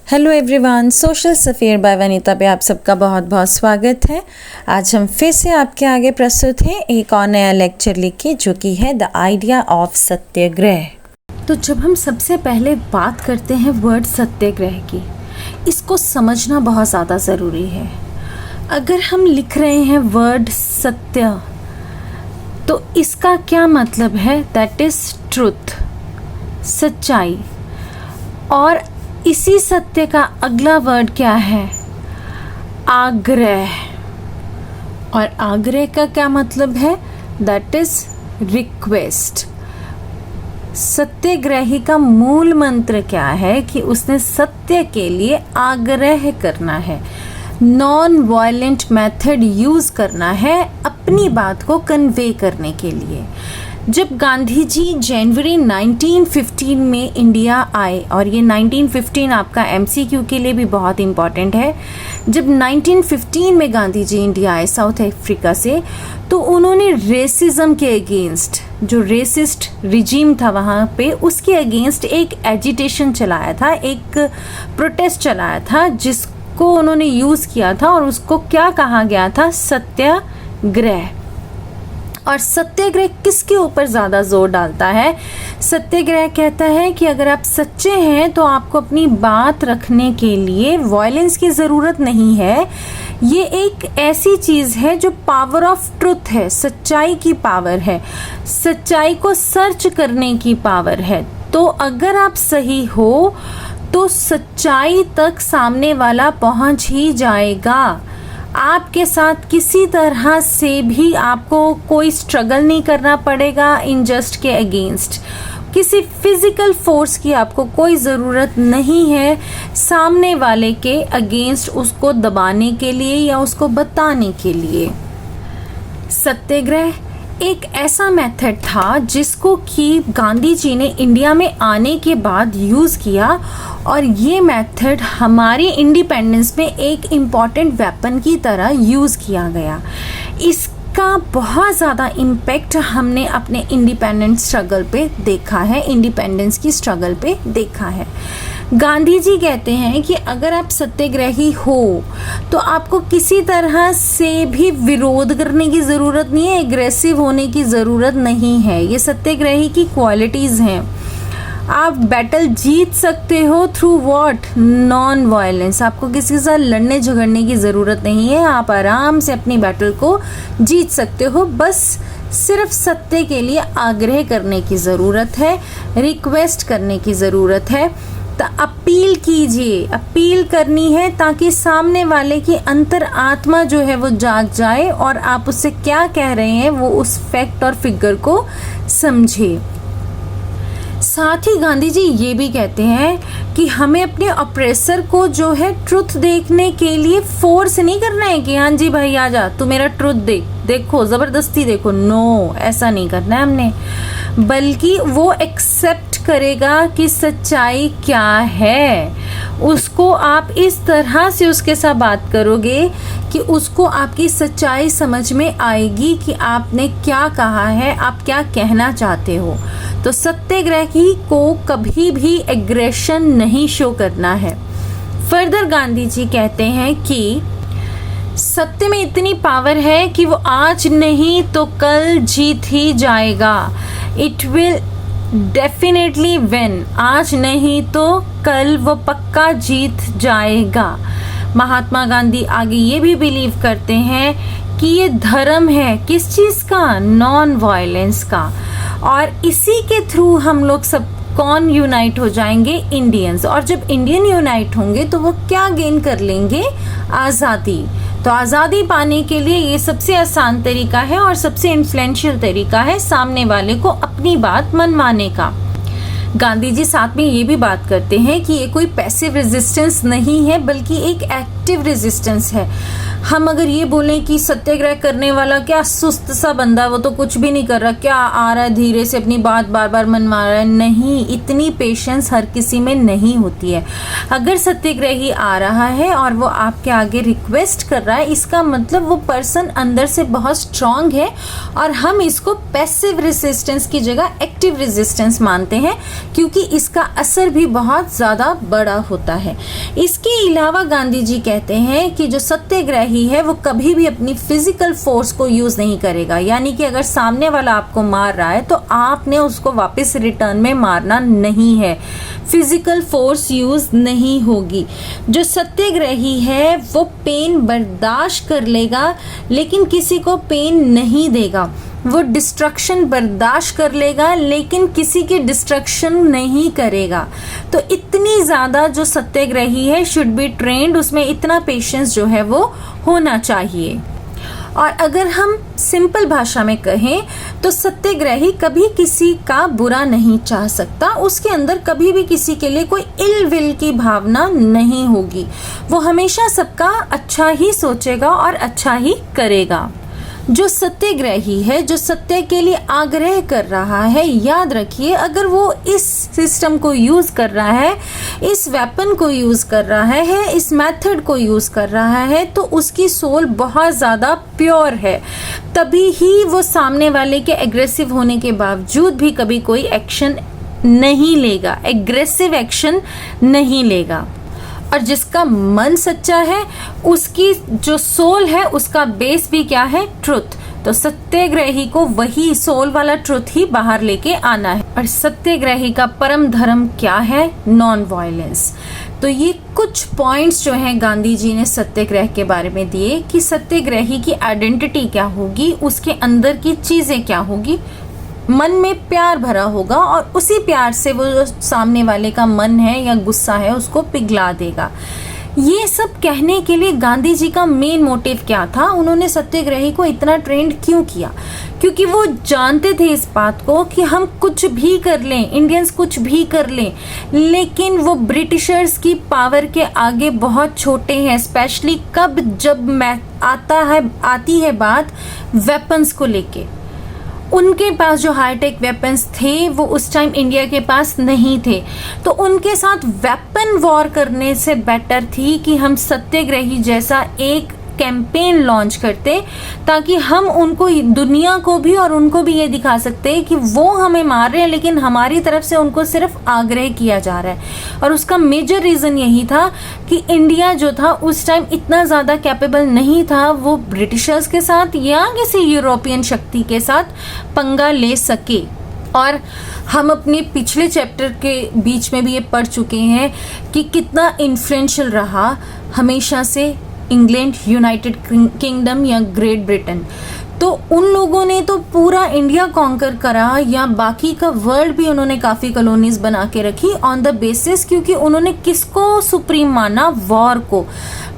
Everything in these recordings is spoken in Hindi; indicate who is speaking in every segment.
Speaker 1: हेलो एवरीवन, सोशल सफ़ीर बाय वनीता पे आप सबका बहुत बहुत स्वागत है। आज हम फिर से आपके आगे प्रस्तुत हैं एक और नया लेक्चर लेके, जो कि है द आइडिया ऑफ सत्याग्रह। तो जब हम सबसे पहले बात करते हैं वर्ड सत्याग्रह की, इसको समझना बहुत ज़्यादा ज़रूरी है। अगर हम लिख रहे हैं वर्ड सत्य, तो इसका क्या मतलब है? दैट इज़ ट्रुथ, सच्चाई। और इसी सत्य का अगला वर्ड क्या है? आग्रह। और आग्रह का क्या मतलब है? That is request. सत्याग्रही का मूल मंत्र क्या है? कि उसने सत्य के लिए आग्रह करना है, नॉन वायलेंट मेथड यूज करना है अपनी बात को कन्वे करने के लिए। जब गांधी जी जनवरी 1915 में इंडिया आए, और ये 1915 आपका MCQ के लिए भी बहुत इम्पॉर्टेंट है। जब 1915 में गांधी जी इंडिया आए साउथ अफ्रीका से, तो उन्होंने रेसिज्म के अगेंस्ट, जो रेसिस्ट रिजीम था वहाँ पे, उसके अगेंस्ट एक एजिटेशन चलाया था, एक प्रोटेस्ट चलाया था, जिसको उन्होंने यूज़ किया था, और उसको क्या कहा गया था? सत्याग्रह। और सत्याग्रह किसके ऊपर ज़्यादा जोर डालता है? सत्याग्रह कहता है कि अगर आप सच्चे हैं तो आपको अपनी बात रखने के लिए वॉयलेंस की ज़रूरत नहीं है। ये एक ऐसी चीज़ है जो पावर ऑफ ट्रुथ है, सच्चाई की पावर है, सच्चाई को सर्च करने की पावर है। तो अगर आप सही हो तो सच्चाई तक सामने वाला पहुंच ही जाएगा। आपके साथ किसी तरह से भी आपको कोई स्ट्रगल नहीं करना पड़ेगा इनजस्ट के अगेंस्ट। किसी फिजिकल फोर्स की आपको कोई ज़रूरत नहीं है सामने वाले के अगेंस्ट उसको दबाने के लिए या उसको बताने के लिए। सत्याग्रह एक ऐसा मेथड था जिसको कि गांधी जी ने इंडिया में आने के बाद यूज़ किया, और ये मेथड हमारी इंडिपेंडेंस में एक इम्पॉर्टेंट वेपन की तरह यूज़ किया गया। इसका बहुत ज़्यादा इम्पैक्ट हमने अपने इंडिपेंडेंस स्ट्रगल पे देखा है, इंडिपेंडेंस की स्ट्रगल पे देखा है। गांधी जी कहते हैं कि अगर आप सत्याग्रही हो तो आपको किसी तरह से भी विरोध करने की ज़रूरत नहीं है, एग्रेसिव होने की ज़रूरत नहीं है। ये सत्याग्रही की क्वालिटीज़ हैं। आप बैटल जीत सकते हो थ्रू व्हाट? Non violence. आपको किसी के साथ लड़ने झगड़ने की ज़रूरत नहीं है। आप आराम से अपनी बैटल को जीत सकते हो। बस सिर्फ सत्य के लिए आग्रह करने की ज़रूरत है, रिक्वेस्ट करने की ज़रूरत है। तो अपील कीजिए, अपील करनी है ताकि सामने वाले की अंतर आत्मा जो है वो जाग जाए, और आप उससे क्या कह रहे हैं वो उस फैक्ट और फिगर को समझे। साथ ही गांधी जी ये भी कहते हैं कि हमें अपने ऑपरेसर को जो है ट्रुथ देखने के लिए फोर्स नहीं करना है कि हाँ जी भाई आ जा, तू मेरा ट्रुथ देखो, ज़बरदस्ती देखो। नो, ऐसा नहीं करना है हमने, बल्कि वो एक्सेप्ट करेगा कि सच्चाई क्या है। उसको आप इस तरह से उसके साथ बात करोगे कि उसको आपकी सच्चाई समझ में आएगी कि आपने क्या कहा है, आप क्या कहना चाहते हो। तो सत्याग्रही को कभी भी एग्रेशन नहीं शो करना है। फर्दर गांधी जी कहते हैं कि सत्य में इतनी पावर है कि वो आज नहीं तो कल जीत ही जाएगा। It will definitely win. आज नहीं तो कल वो पक्का जीत जाएगा। महात्मा गांधी आगे ये भी बिलीव करते हैं कि ये धर्म है किस चीज़ का? नॉन वायलेंस का। और इसी के थ्रू हम लोग सब कौन यूनाइट हो जाएंगे? इंडियंस। और जब इंडियन यूनाइट होंगे तो वो क्या गेन कर लेंगे? आज़ादी। तो आज़ादी पाने के लिए ये सबसे आसान तरीका है और सबसे इन्फ्लुएंशियल तरीका है सामने वाले को अपनी बात मनवाने का। गांधी जी साथ में ये भी बात करते हैं कि ये कोई पैसिव रेजिस्टेंस नहीं है, बल्कि एक एक्टिव रेजिस्टेंस है। हम अगर ये बोलें कि सत्याग्रह करने वाला क्या सुस्त सा बंदा, वो तो कुछ भी नहीं कर रहा, क्या आ रहा है धीरे से अपनी बात बार बार मनवा रहा है, नहीं, इतनी पेशेंस हर किसी में नहीं होती है। अगर सत्याग्रही आ रहा है और वो आपके आगे रिक्वेस्ट कर रहा है, इसका मतलब वो पर्सन अंदर से बहुत स्ट्रांग है, और हम इसको पैसिव रेजिस्टेंस की जगह एक्टिव रेजिस्टेंस मानते हैं। क्योंकि इसका असर भी बहुत ज़्यादा बड़ा होता है। इसके अलावा गांधी जी कहते हैं कि जो सत्याग्रही है वो कभी भी अपनी फिजिकल फोर्स को यूज़ नहीं करेगा, यानी कि अगर सामने वाला आपको मार रहा है तो आपने उसको वापस रिटर्न में मारना नहीं है, फिजिकल फोर्स यूज़ नहीं होगी। जो सत्याग्रही है वो पेन बर्दाश्त कर लेगा लेकिन किसी को पेन नहीं देगा। वो डिस्ट्रक्शन बर्दाश्त कर लेगा लेकिन किसी की डिस्ट्रक्शन नहीं करेगा। तो इतनी ज़्यादा जो सत्याग्रही है शुड बी ट्रेंड, उसमें इतना पेशेंस जो है वो होना चाहिए। और अगर हम सिंपल भाषा में कहें तो सत्याग्रही कभी किसी का बुरा नहीं चाह सकता, उसके अंदर कभी भी किसी के लिए कोई इल विल की भावना नहीं होगी। वो हमेशा सबका अच्छा ही सोचेगा और अच्छा ही करेगा। जो सत्याग्रही है, जो सत्य के लिए आग्रह कर रहा है, याद रखिए अगर वो इस सिस्टम को यूज़ कर रहा है, इस वेपन को यूज़ कर रहा है, इस मेथड को यूज़ कर रहा है, तो उसकी सोल बहुत ज़्यादा प्योर है। तभी ही वो सामने वाले के एग्रेसिव होने के बावजूद भी कभी कोई एक्शन नहीं लेगा, एग्रेसिव एक्शन नहीं लेगा। और जिसका मन सच्चा है उसकी जो सोल है उसका बेस भी क्या है? ट्रुथ। तो सत्याग्रही को वही सोल वाला ट्रुथ ही बाहर लेके आना है। और सत्याग्रही का परम धर्म क्या है? Non violence. तो ये कुछ पॉइंट्स जो हैं गांधी जी ने सत्याग्रह के बारे में दिए कि सत्याग्रही की आइडेंटिटी क्या होगी, उसके अंदर की चीज़ें क्या होगी। मन में प्यार भरा होगा और उसी प्यार से वो जो सामने वाले का मन है या गुस्सा है उसको पिघला देगा। ये सब कहने के लिए गांधी जी का मेन मोटिव क्या था? उन्होंने सत्याग्रही को इतना ट्रेंड क्यों किया? क्योंकि वो जानते थे इस बात को कि हम कुछ भी कर लें, इंडियंस कुछ भी कर लें, लेकिन वो ब्रिटिशर्स की पावर के आगे बहुत छोटे हैं। स्पेशली कब? जब आती है बात वेपन्स को लेके। उनके पास जो हाईटेक वेपन्स थे वो उस टाइम इंडिया के पास नहीं थे, तो उनके साथ वेपन वॉर करने से बेटर थी कि हम सत्याग्रही जैसा एक कैंपेन लॉन्च करते ताकि हम उनको, दुनिया को भी और उनको भी ये दिखा सकते कि वो हमें मार रहे हैं लेकिन हमारी तरफ से उनको सिर्फ आग्रह किया जा रहा है। और उसका मेजर रीज़न यही था कि इंडिया जो था उस टाइम इतना ज़्यादा कैपेबल नहीं था वो ब्रिटिशर्स के साथ या किसी यूरोपियन शक्ति के साथ पंगा ले सके। और हम अपने पिछले चैप्टर के बीच में भी ये पढ़ चुके हैं कि कितना इन्फ्लुएंशियल रहा हमेशा से इंग्लैंड, यूनाइटेड किंगडम या ग्रेट ब्रिटेन। तो उन लोगों ने तो पूरा इंडिया कॉन्कर करा या बाकी का वर्ल्ड भी उन्होंने काफ़ी कॉलोनीज बना के रखी ऑन द बेसिस, क्योंकि उन्होंने किसको सुप्रीम माना? वॉर को।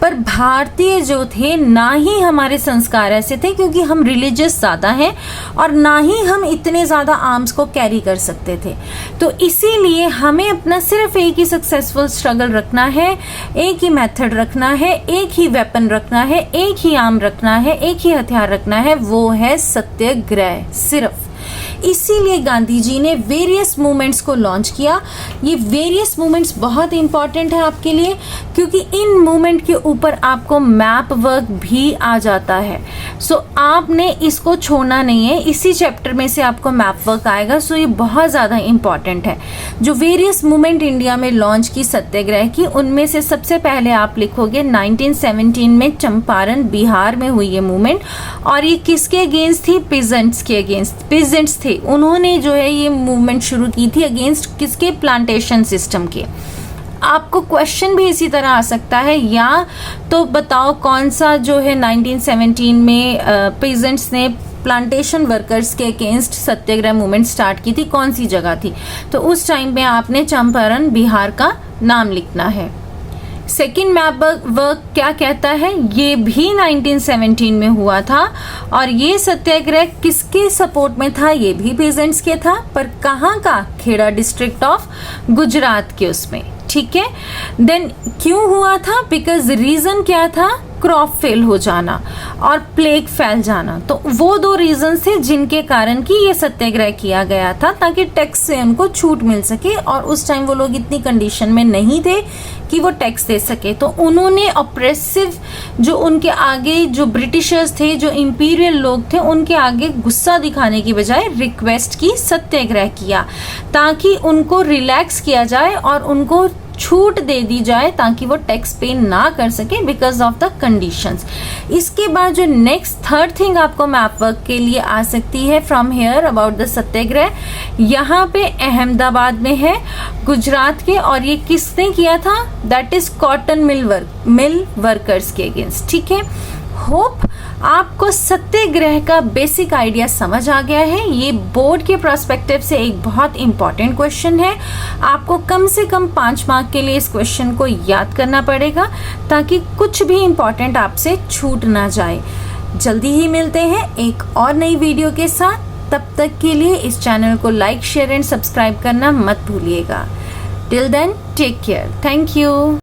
Speaker 1: पर भारतीय जो थे ना ही हमारे संस्कार ऐसे थे, क्योंकि हम रिलीजियस ज़्यादा हैं और ना ही हम इतने ज़्यादा आर्म्स को कैरी कर सकते थे। तो इसीलिए हमें अपना सिर्फ एक ही सक्सेसफुल स्ट्रगल रखना है, एक ही मेथड रखना है, एक ही वेपन रखना है, एक ही आर्म रखना है, एक ही हथियार रखना है, वो है सत्याग्रह सिर्फ। इसीलिए गांधी जी ने वेरियस मूवमेंट्स को लॉन्च किया। ये वेरियस मूवमेंट्स बहुत इंपॉर्टेंट है आपके लिए, क्योंकि इन मूवमेंट के ऊपर आपको मैप वर्क भी आ जाता है। सो आपने इसको छोड़ना नहीं है, इसी चैप्टर में से आपको मैप वर्क आएगा। सो ये बहुत ज़्यादा इंपॉर्टेंट है। जो वेरियस मूवमेंट इंडिया में लॉन्च की सत्याग्रह की, उनमें से सबसे पहले आप लिखोगे 1917 में चंपारण बिहार में हुई ये मूवमेंट। और ये किसके अगेंस्ट थी? पीजेंट्स के अगेंस्ट। पीजेंट्स थे, उन्होंने जो है ये मूवमेंट शुरू की थी अगेंस्ट किसके? प्लांटेशन सिस्टम के। आपको क्वेश्चन भी इसी तरह आ सकता है, या तो बताओ कौन सा जो है 1917 में पीजेंट्स ने प्लांटेशन वर्कर्स के अगेंस्ट सत्याग्रह मूवमेंट स्टार्ट की थी, कौन सी जगह थी? तो उस टाइम में आपने चंपारण बिहार का नाम लिखना है। सेकेंड मैप वर्क क्या कहता है? ये भी 1917 में हुआ था और ये सत्याग्रह किसके सपोर्ट में था? ये भी पीजेंट्स के था, पर कहाँ का? खेड़ा डिस्ट्रिक्ट ऑफ गुजरात के उसमें। ठीक है। देन क्यों हुआ था? बिकॉज रीजन क्या था? क्रॉप फेल हो जाना और प्लेग फैल जाना। तो वो 2 रीजन थे जिनके कारण कि ये सत्याग्रह किया गया था, ताकि टैक्स से उनको छूट मिल सके। और उस टाइम वो लोग इतनी कंडीशन में नहीं थे कि वो टैक्स दे सके, तो उन्होंने ऑप्रेसिव जो उनके आगे जो ब्रिटिशर्स थे, जो इंपीरियल लोग थे, उनके आगे गुस्सा दिखाने की बजाय रिक्वेस्ट की, सत्याग्रह किया, ताकि उनको रिलैक्स किया जाए और उनको छूट दे दी जाए, ताकि वो टैक्स पे ना कर सके बिकॉज ऑफ द कंडीशंस। इसके बाद जो नेक्स्ट थर्ड थिंग आपको मैप वर्क के लिए आ सकती है फ्रॉम हेयर अबाउट द सत्याग्रह, यहाँ पे अहमदाबाद में है, गुजरात के, और ये किसने किया था? That is cotton mill workers के अगेंस्ट। ठीक है, होप आपको सत्याग्रह का बेसिक आइडिया समझ आ गया है। ये बोर्ड के पर्सपेक्टिव से एक बहुत इंपॉर्टेंट क्वेश्चन है। आपको कम से कम 5 मार्क के लिए इस क्वेश्चन को याद करना पड़ेगा, ताकि कुछ भी इंपॉर्टेंट आपसे छूट ना जाए। जल्दी ही मिलते हैं एक और नई वीडियो के साथ। तब तक के लिए इस चैनल को लाइक, शेयर एंड सब्सक्राइब करना मत भूलिएगा। Till then, take care. Thank you.